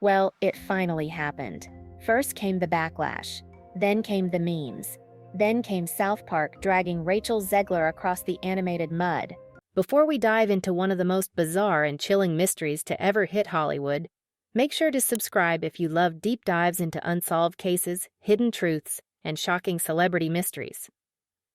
Well, it finally happened. First came the backlash. Then came the memes. Then came South Park dragging Rachel Zegler across the animated mud. Before we dive into one of the most bizarre and chilling mysteries to ever hit Hollywood, make sure to subscribe if you love deep dives into unsolved cases, hidden truths, and shocking celebrity mysteries.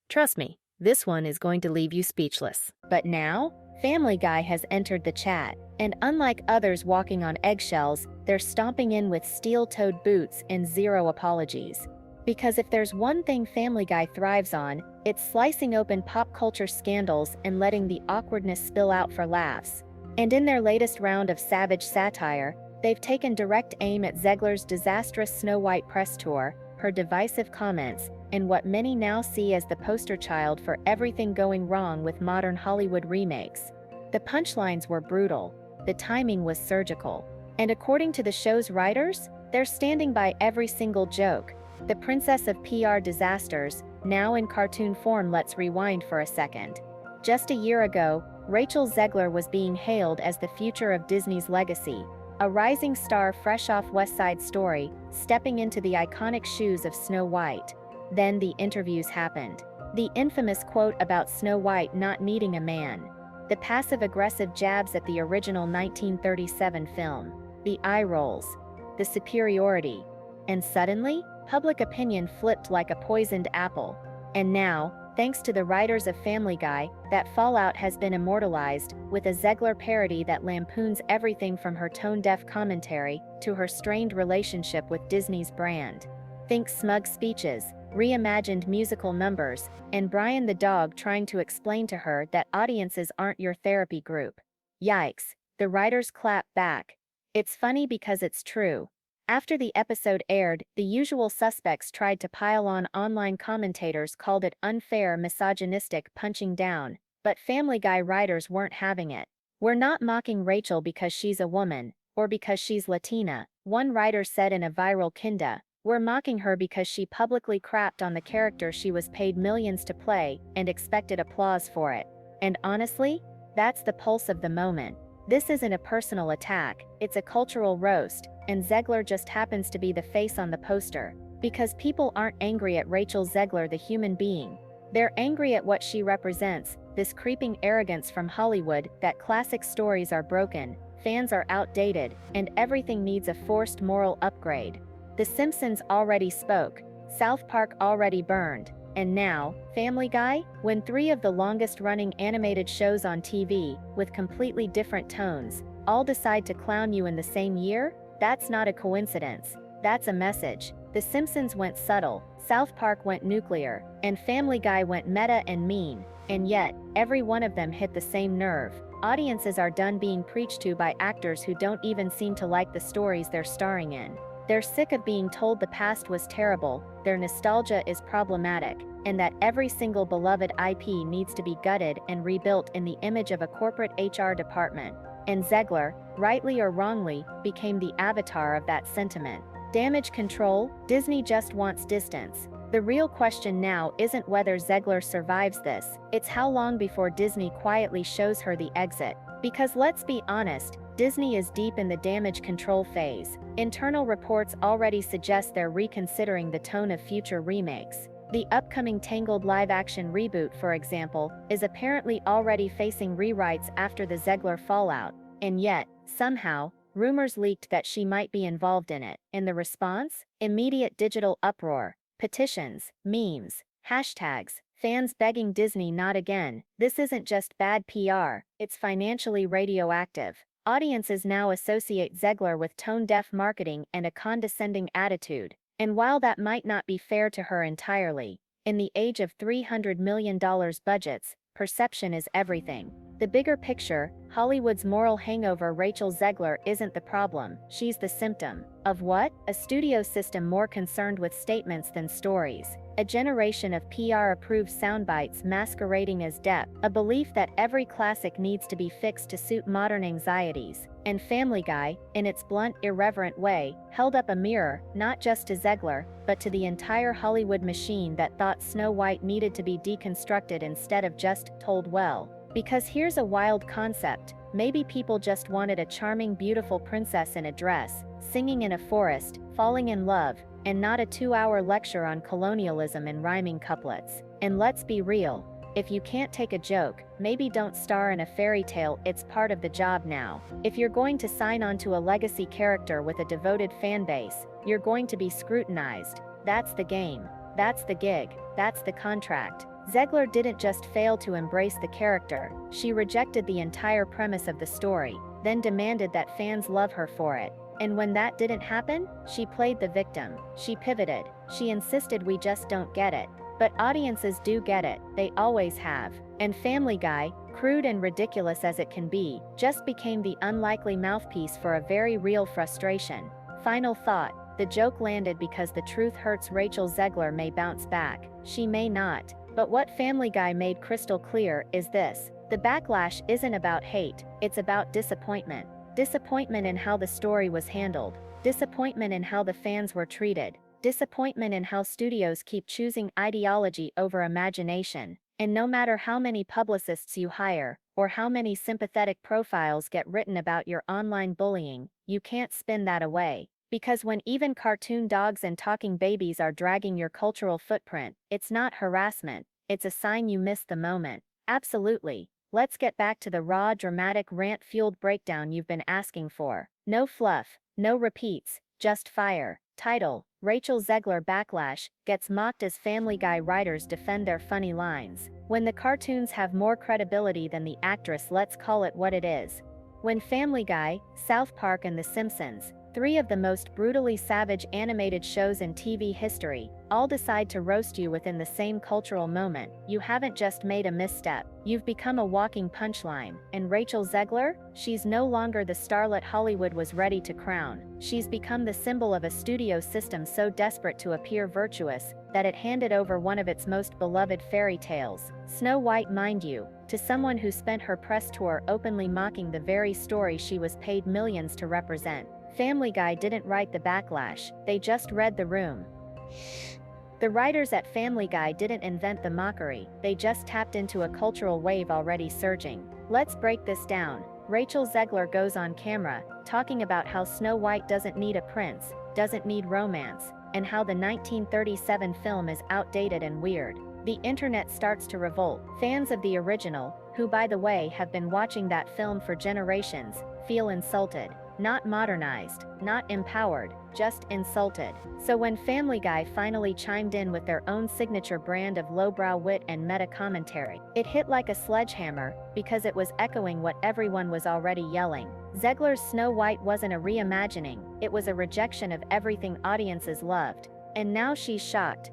Trust me, this one is going to leave you speechless. But now, Family Guy has entered the chat, and unlike others walking on eggshells, they're stomping in with steel-toed boots and zero apologies. Because if there's one thing Family Guy thrives on, it's slicing open pop culture scandals and letting the awkwardness spill out for laughs. And in their latest round of savage satire, they've taken direct aim at Zegler's disastrous Snow White press tour, her divisive comments, and what many now see as the poster child for everything going wrong with modern Hollywood remakes. The punchlines were brutal, the timing was surgical, and according to the show's writers, they're standing by every single joke. The princess of PR disasters, now in cartoon form. Let's rewind for a second. Just a year ago, Rachel Zegler was being hailed as the future of Disney's legacy, a rising star fresh off West Side Story, stepping into the iconic shoes of Snow White. Then the interviews happened. The infamous quote about Snow White not needing a man. The passive-aggressive jabs at the original 1937 film. The eye rolls. The superiority. And suddenly, public opinion flipped like a poisoned apple. And now, thanks to the writers of Family Guy, that fallout has been immortalized, with a Zegler parody that lampoons everything from her tone-deaf commentary to her strained relationship with Disney's brand. Think smug speeches, reimagined musical numbers, and Brian the dog trying to explain to her that audiences aren't your therapy group. Yikes, the writers clap back. It's funny because it's true. After the episode aired, the usual suspects tried to pile on. Online commentators called it unfair, misogynistic, punching down, but Family Guy writers weren't having it. "We're not mocking Rachel because she's a woman, or because she's Latina," one writer said in a viral kinda. "We're mocking her because she publicly crapped on the character she was paid millions to play and expected applause for it." And honestly, that's the pulse of the moment. This isn't a personal attack, it's a cultural roast, and Zegler just happens to be the face on the poster. Because people aren't angry at Rachel Zegler the human being. They're angry at what she represents, this creeping arrogance from Hollywood that classic stories are broken, fans are outdated, and everything needs a forced moral upgrade. The Simpsons already spoke, South Park already burned, and now, Family Guy, when three of the longest-running animated shows on TV, with completely different tones, all decide to clown you in the same year? That's not a coincidence. That's a message. The Simpsons went subtle, South Park went nuclear, and Family Guy went meta and mean, and yet, every one of them hit the same nerve. Audiences are done being preached to by actors who don't even seem to like the stories they're starring in. They're sick of being told the past was terrible, their nostalgia is problematic, and that every single beloved IP needs to be gutted and rebuilt in the image of a corporate HR department. And Zegler, rightly or wrongly, became the avatar of that sentiment. Damage control, Disney just wants distance. The real question now isn't whether Zegler survives this, it's how long before Disney quietly shows her the exit. Because let's be honest, Disney is deep in the damage control phase. Internal reports already suggest they're reconsidering the tone of future remakes. The upcoming Tangled live-action reboot, for example, is apparently already facing rewrites after the Zegler fallout, and yet, somehow, rumors leaked that she might be involved in it. In the response, immediate digital uproar, petitions, memes, hashtags, fans begging Disney not again. This isn't just bad PR, it's financially radioactive. Audiences now associate Zegler with tone-deaf marketing and a condescending attitude. And while that might not be fair to her entirely, in the age of $300 million budgets, perception is everything. The bigger picture, Hollywood's moral hangover. Rachel Zegler isn't the problem, she's the symptom. Of what? A studio system more concerned with statements than stories. A generation of PR-approved soundbites masquerading as depth. A belief that every classic needs to be fixed to suit modern anxieties. And Family Guy, in its blunt, irreverent way, held up a mirror, not just to Zegler, but to the entire Hollywood machine that thought Snow White needed to be deconstructed instead of just told well. Because here's a wild concept, Maybe people just wanted a charming, beautiful princess in a dress, singing in a forest, falling in love, and not a 2-hour lecture on colonialism in rhyming couplets. And let's be real. If you can't take a joke, maybe don't star in a fairy tale, it's part of the job now. If you're going to sign on to a legacy character with a devoted fan base, you're going to be scrutinized. That's the game. That's the gig. That's the contract. Zegler didn't just fail to embrace the character, she rejected the entire premise of the story, then demanded that fans love her for it. And when that didn't happen, she played the victim. She pivoted. She insisted we just don't get it. But audiences do get it, they always have. And Family Guy, crude and ridiculous as it can be, just became the unlikely mouthpiece for a very real frustration. Final thought, the joke landed because the truth hurts. Rachel Zegler may bounce back, she may not. But what Family Guy made crystal clear is this: the backlash isn't about hate, it's about disappointment. Disappointment in how the story was handled, disappointment in how the fans were treated, disappointment in how studios keep choosing ideology over imagination. And no matter how many publicists you hire, or how many sympathetic profiles get written about your online bullying, you can't spin that away. Because when even cartoon dogs and talking babies are dragging your cultural footprint, it's not harassment, it's a sign you missed the moment. Absolutely. Let's get back to the raw, dramatic, rant-fueled breakdown you've been asking for. No fluff, no repeats, just fire. Title: Rachel Zegler Backlash gets mocked as Family Guy writers defend their funny lines. When the cartoons have more credibility than the actress, let's call it what it is. When Family Guy, South Park and The Simpsons, three of the most brutally savage animated shows in TV history, all decide to roast you within the same cultural moment, you haven't just made a misstep, you've become a walking punchline. And Rachel Zegler? She's no longer the starlet Hollywood was ready to crown. She's become the symbol of a studio system so desperate to appear virtuous that it handed over one of its most beloved fairy tales, Snow White, mind you, to someone who spent her press tour openly mocking the very story she was paid millions to represent. Family Guy didn't write the backlash, they just read the room. The writers at Family Guy didn't invent the mockery, they just tapped into a cultural wave already surging. Let's break this down. Rachel Zegler goes on camera, talking about how Snow White doesn't need a prince, doesn't need romance, and how the 1937 film is outdated and weird. The internet starts to revolt. Fans of the original, who by the way have been watching that film for generations, feel insulted. Not modernized, not empowered, just insulted. So when Family Guy finally chimed in with their own signature brand of lowbrow wit and meta-commentary, it hit like a sledgehammer, because it was echoing what everyone was already yelling. Zegler's Snow White wasn't a reimagining, it was a rejection of everything audiences loved. And now she's shocked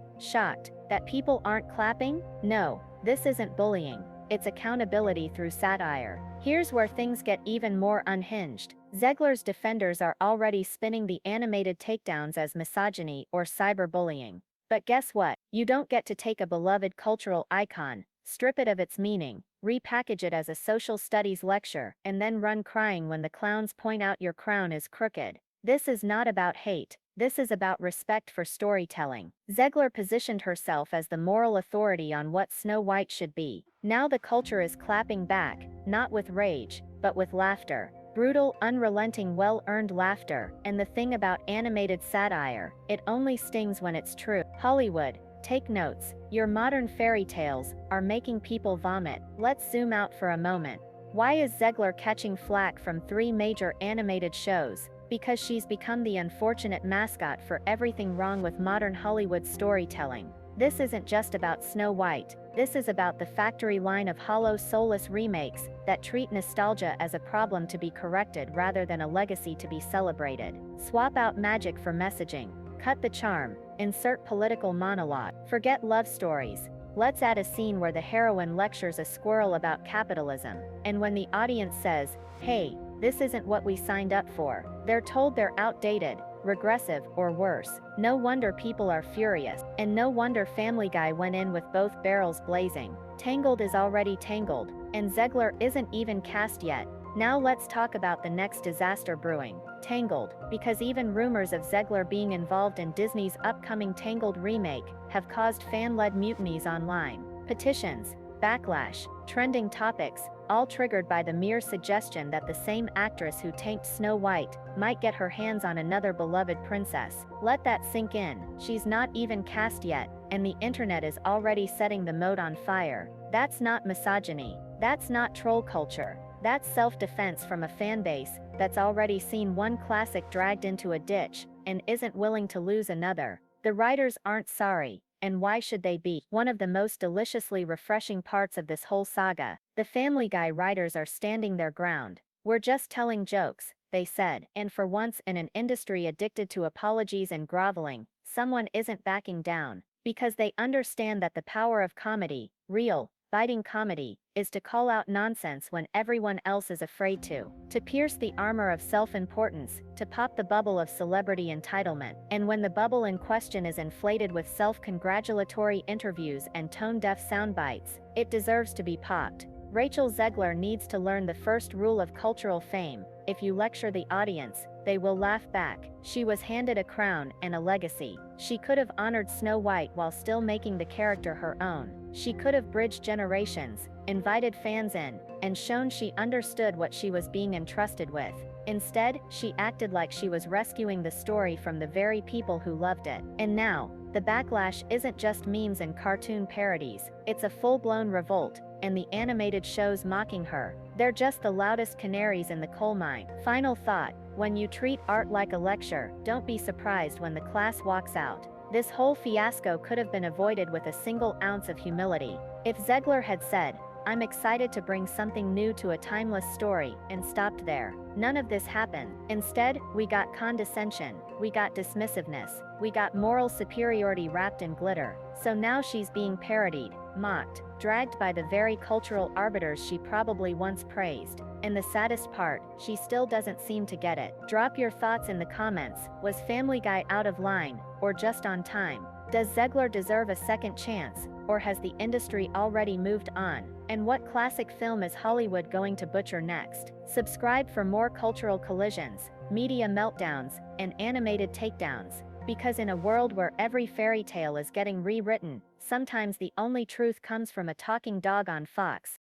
that people aren't clapping? No, this isn't bullying, it's accountability through satire. Here's where things get even more unhinged. Zegler's defenders are already spinning the animated takedowns as misogyny or cyberbullying. But guess what? You don't get to take a beloved cultural icon, strip it of its meaning, repackage it as a social studies lecture, and then run crying when the clowns point out your crown is crooked. This is not about hate. This is about respect for storytelling. Zegler positioned herself as the moral authority on what Snow White should be. Now the culture is clapping back, not with rage, but with laughter. Brutal, unrelenting, well-earned laughter. And the thing about animated satire, it only stings when it's true. Hollywood, take notes. Your modern fairy tales are making people vomit. Let's zoom out for a moment. Why is Zegler catching flack from 3 major animated shows? Because she's become the unfortunate mascot for everything wrong with modern Hollywood storytelling. This isn't just about Snow White, this is about the factory line of hollow, soulless remakes that treat nostalgia as a problem to be corrected rather than a legacy to be celebrated. Swap out magic for messaging, cut the charm, insert political monologue, forget love stories. Let's add a scene where the heroine lectures a squirrel about capitalism, and when the audience says, "Hey, this isn't what we signed up for," they're told they're outdated, regressive, or worse. No wonder people are furious, and no wonder Family Guy went in with both barrels blazing. Tangled is already tangled, and Zegler isn't even cast yet. Now let's talk about the next disaster brewing, Tangled, because even rumors of Zegler being involved in Disney's upcoming Tangled remake have caused fan-led mutinies online. Petitions, backlash, trending topics, all triggered by the mere suggestion that the same actress who tanked Snow White might get her hands on another beloved princess. Let that sink in. She's not even cast yet, and the internet is already setting the mode on fire. That's not misogyny. That's not troll culture. That's self-defense from a fanbase that's already seen one classic dragged into a ditch and isn't willing to lose another. The writers aren't sorry, and why should they be? One of the most deliciously refreshing parts of this whole saga, the Family Guy writers are standing their ground. We're just telling jokes, they said, and for once in an industry addicted to apologies and groveling, someone isn't backing down, because they understand that the power of comedy, real, biting comedy, is to call out nonsense when everyone else is afraid to pierce the armor of self-importance, to pop the bubble of celebrity entitlement, and when the bubble in question is inflated with self-congratulatory interviews and tone-deaf soundbites, it deserves to be popped. Rachel Zegler needs to learn the first rule of cultural fame: if you lecture the audience, they will laugh back. She was handed a crown and a legacy. She could have honored Snow White while still making the character her own. She could have bridged generations, invited fans in, and shown she understood what she was being entrusted with. Instead, she acted like she was rescuing the story from the very people who loved it. And now, the backlash isn't just memes and cartoon parodies, it's a full-blown revolt, and the animated shows mocking her. They're just the loudest canaries in the coal mine. Final thought: when you treat art like a lecture, don't be surprised when the class walks out. This whole fiasco could have been avoided with a single ounce of humility. If Zegler had said, "I'm excited to bring something new to a timeless story," and stopped there, none of this happened. Instead, we got condescension, we got dismissiveness, we got moral superiority wrapped in glitter. So now she's being parodied, mocked, dragged by the very cultural arbiters she probably once praised. And the saddest part, she still doesn't seem to get it. Drop your thoughts in the comments. Was Family Guy out of line, or just on time? Does Zegler deserve a second chance, or has the industry already moved on? And what classic film is Hollywood going to butcher next? Subscribe for more cultural collisions, media meltdowns, and animated takedowns. Because in a world where every fairy tale is getting rewritten, sometimes the only truth comes from a talking dog on Fox.